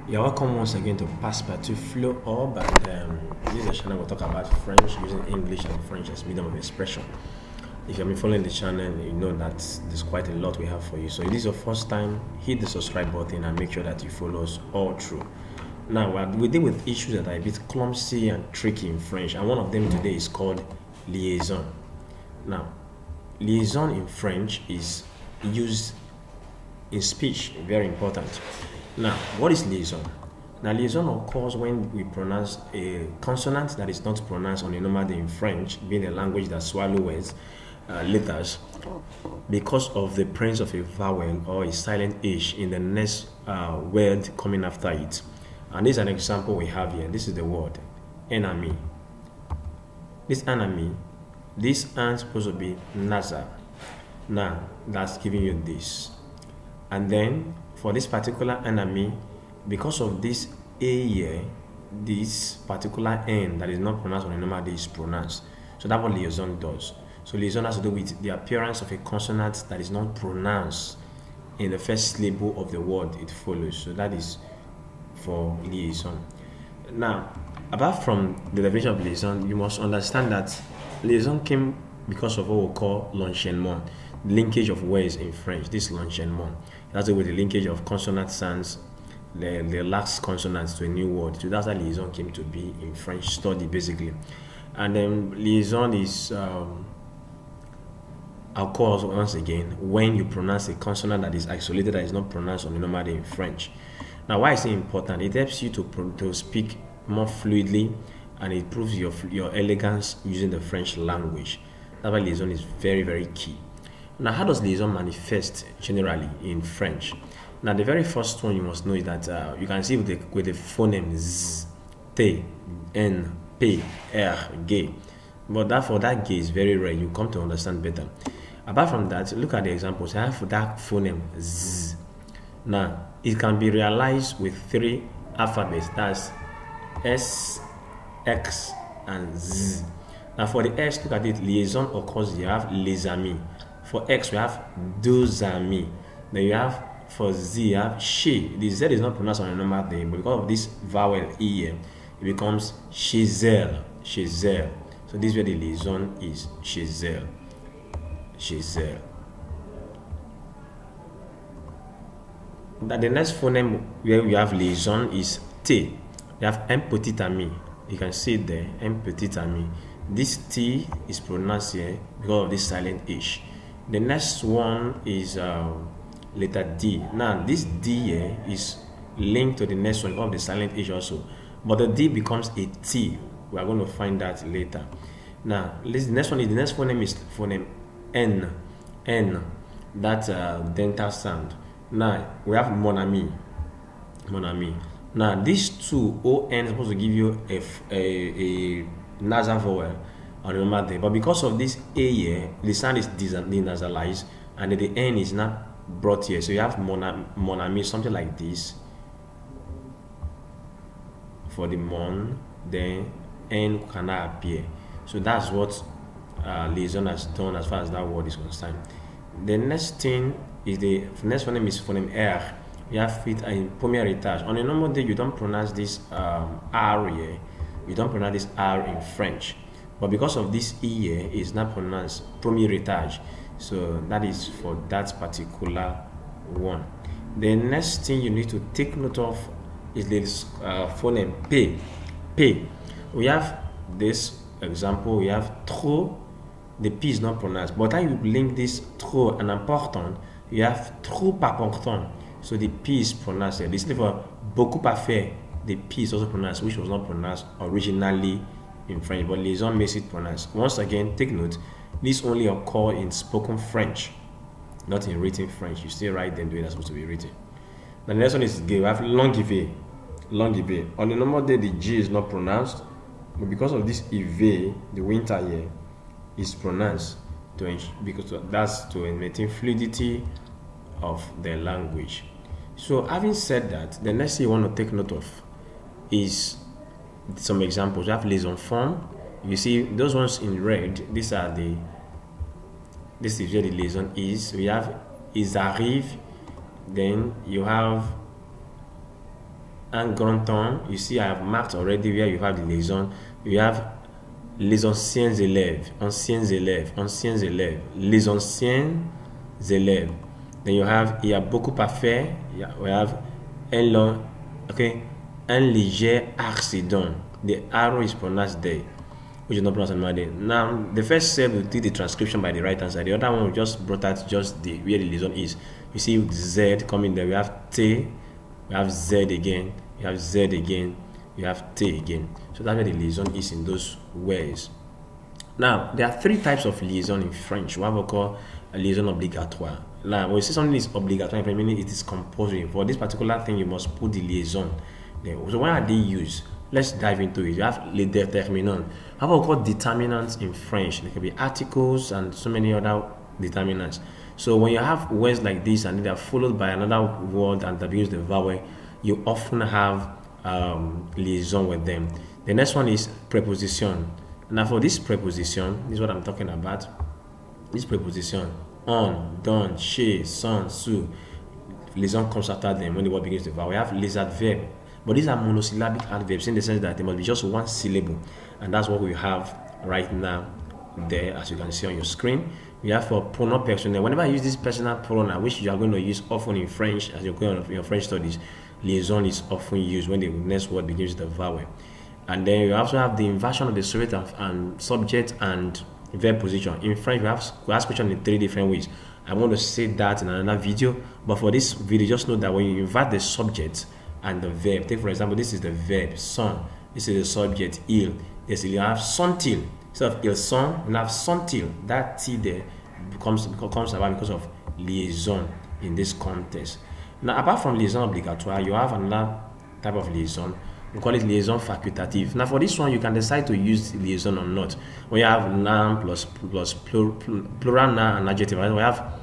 You're welcome once again to Passepartout Flow Hub, and this is a channel we'll talk about French using English and French as medium of expression. If you've been following the channel, you know that there's quite a lot we have for you. So if this is your first time, hit the subscribe button and make sure that you follow us all through. Now, we deal with issues that are a bit clumsy and tricky in French, and one of them today is called liaison. Now, liaison in French is used in speech, very important. Now, what is liaison? Now, liaison occurs when we pronounce a consonant that is not pronounced on a normal day in French, being a language that swallows letters, because of the presence of a vowel or a silent H in the next word coming after it. And this is an example we have here. This is the word enemy. This enemy, this is supposed to be nasal. Now, that's giving you this. And then for this particular enemy, because of this A here, this particular N that is not pronounced on a normal day is pronounced. So that's what liaison does. So liaison has to do with the appearance of a consonant that is not pronounced in the first syllable of the word it follows. So that is for liaison. Now, apart from the definition of liaison, you must understand that liaison came because of what we call l'enchaînement, linkage of words in French. This l'enchaînement. That's with the linkage of consonant sounds, the last consonants to a new word. So that's how liaison came to be in French study, basically. And then liaison is occurs once again when you pronounce a consonant that is isolated, that is not pronounced on the normal day in French. Now, why is it important? It helps you to speak more fluidly, and it proves your elegance using the French language. That's why liaison is very, very key. Now, how does liaison manifest generally in French? Now, the very first one you must know is that you can see with the phoneme Z, T, N, P, R, G. But for that G is very rare. You come to understand better. Apart from that, look at the examples. I have that phoneme Z. Now, it can be realized with three alphabets. That's S, X, and Z. Now, for the S, look at it. Liaison occurs. You have les amis. For X, we have deux amis. Then you have, for Z, you have she. The Z is not pronounced on a normal day, but because of this vowel E here, it becomes chez elle, chez elle. So this is where the liaison is, chez elle, chez elle. Now the next phoneme where we have liaison is T. We have un petit ami. You can see it there, un petit ami. This T is pronounced here because of this silent H. The next one is letter D. Now, this D here is linked to the next one of the silent H also. But the D becomes a T. We are going to find that later. Now, the next phoneme is phoneme N. N. That's dental sound. Now, we have mon ami. Mon ami. Now, these two, O-N, is supposed to give you a nasal vowel on the normal day, but because of this A here, the sound is denasalized, and the N is not brought here. So you have mon ami, something like this for the mon, then N cannot appear. So that's what liaison has done as far as that word is concerned. The next thing is the next phoneme is phoneme R. You have it in premier étage. On a normal day, you don't pronounce this R here. You don't pronounce this R in French. But because of this E here, it's not pronounced premier étage. So that is for that particular one. The next thing you need to take note of is this phoneme P. P. We have this example. We have trop. The P is not pronounced. But how you link this trop and important, you have trop important. So the P is pronounced here. This is for beaucoup à faire. The P is also pronounced, which was not pronounced originally in French, but liaison makes it pronounced. Once again, take note, this only occur in spoken French, not in written French. You still write them the way they're supposed to be written. The next one is G. We have longive. Longive. On the normal day, the G is not pronounced, but because of this IV, the winter here is pronounced because that's to maintain fluidity of the language. So, having said that, the next thing you want to take note of is some examples. You have les enfants. You see those ones in red. This is where the liaison is. We have ils arrivent. Then you have un grand temps. You see, I have marked already where you have the liaison. You have les anciens élèves, anciens élèves, anciens élèves, les anciens élèves. Then you have, il y a beaucoup à faire. We have un long, okay, un léger accident. The arrow is pronounced there, which is not pronounced there. Now, the first step will do the transcription by the right hand side. The other one we just brought out just the where the liaison is. You see Z coming there. We have T, we have Z again, we have Z again, we have T again. So that's where the liaison is in those ways. Now, there are three types of liaison in French. One we call a liaison obligatoire. Now, when you say something is obligatoire, meaning it is compulsory. For this particular thing, you must put the liaison there. So why are they used? Let's dive into it. You have les déterminants. How we call determinants in French? There can be articles and so many other determinants. So when you have words like this and they are followed by another word and that begins the vowel, you often have liaison with them. The next one is preposition. Now for this preposition, this is what I'm talking about. This preposition, on, don, chez, sans, sous, liaison comes after them when the word begins the vowel. We have les adverbs, but these are monosyllabic adverbs in the sense that they must be just one syllable, and that's what we have right now there, as you can see on your screen. We have for pronoun personnel. Whenever I use this personal pronoun, which you are going to use often in French as you're going on your French studies, liaison is often used when the next word begins with the vowel. And then you also have the inversion of the subject and subject and verb position. In French, we ask question in three different ways. I want to say that in another video, but for this video, just know that when you invert the subject and the verb, take for example, this is the verb son, this is the subject il. Yes, you have sont-il. Instead of ils sont, you have sont-il. That T there comes about because of liaison in this context. Now, apart from liaison obligatoire, you have another type of liaison. We call it liaison facultative. Now, for this one, you can decide to use liaison or not. When you have noun plus plural noun and adjective, we have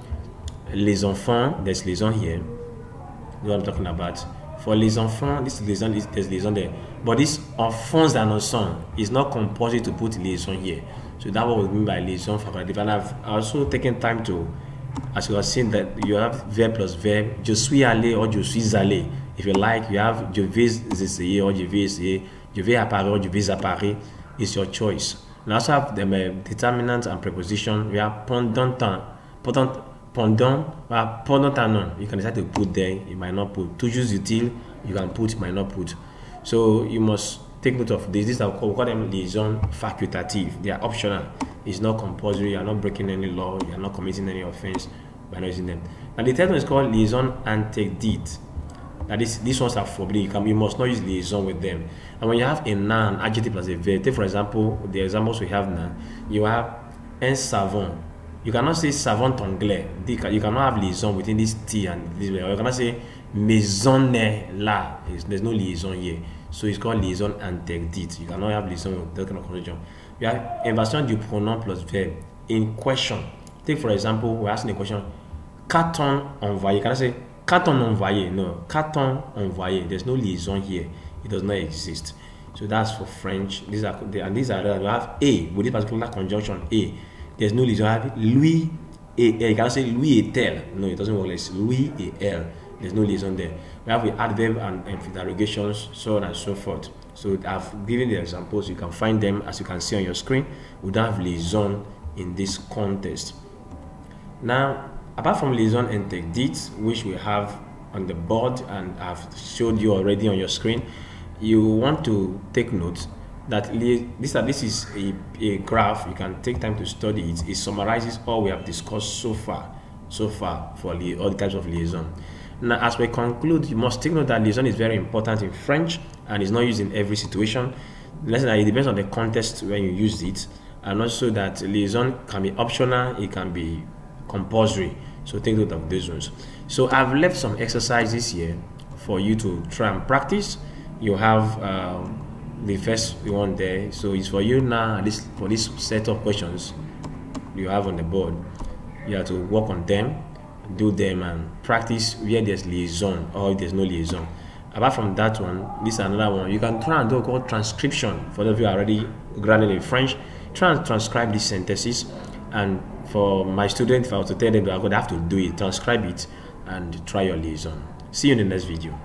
les enfants. There's liaison here. What I'm talking about. For les enfants, this liaison there's liaison there. But this enfants and enfants is not compulsory to put liaison here. So that's what we mean by liaison facultative. And I've also taken time to, as you have seen, that you have verb plus verb. Je suis allé or je suis allé. If you like, you have je vais essayer or je vais essayer. Je vais apparaître or je vais apparaître. It's your choice. We also have the determinant and preposition. We have pendant temps. Pendant un nom, you can decide to put there, you might not put. Toujours utile, you can put, you might not put. So you must take note of this. These are we call them liaison facultative. They are optional. It's not compulsory. You are not breaking any law. You are not committing any offense by not using them. And the third one is called liaison interdite. Now these ones are forbidden. You must not use liaison with them. And when you have a noun, adjective plus a verb, take for example the examples we have now. You have un savant. You cannot say savant anglais. You cannot have liaison between this T and this. You cannot say maison là. There's no liaison here. So it's called liaison interdite. You cannot have liaison with that kind of conjunction. We have inversion du pronom plus verb. In question, take for example, we're asking a question. Qu'a-t-on envoyé? You cannot say qu'a-t-on envoyé? No. Qu'a-t-on envoyé? There's no liaison here. It does not exist. So that's for French. These are we have a with this particular conjunction a. There's no liaison. I have lui et elle. You cannot say lui et elle. No, it doesn't work like this. Lui et elle. There's no liaison there. We have the adverb and interrogations, so on and so forth. So I've given the examples. You can find them as you can see on your screen. We don't have liaison in this context. Now, apart from liaison interdite, which we have on the board and I've showed you already on your screen, you want to take note that this is a graph. You can take time to study it. It summarizes all we have discussed so far for all the types of liaison. Now, as we conclude, you must take note that liaison is very important in French and is not used in every situation. It depends on the context when you use it, and also that liaison can be optional, it can be compulsory. So take note of those ones. So I've left some exercises here for you to try and practice. You have the first one there, so it's for you now. For this set of questions you have on the board, you have to work on them, do them, and practice where there's liaison or there's no liaison. Apart from that one, this is another one. You can try and do called transcription. For those of you already granted in French, try and transcribe these sentences. And for my students, if I was to tell them, I would have to do it, transcribe it, and try your liaison. See you in the next video.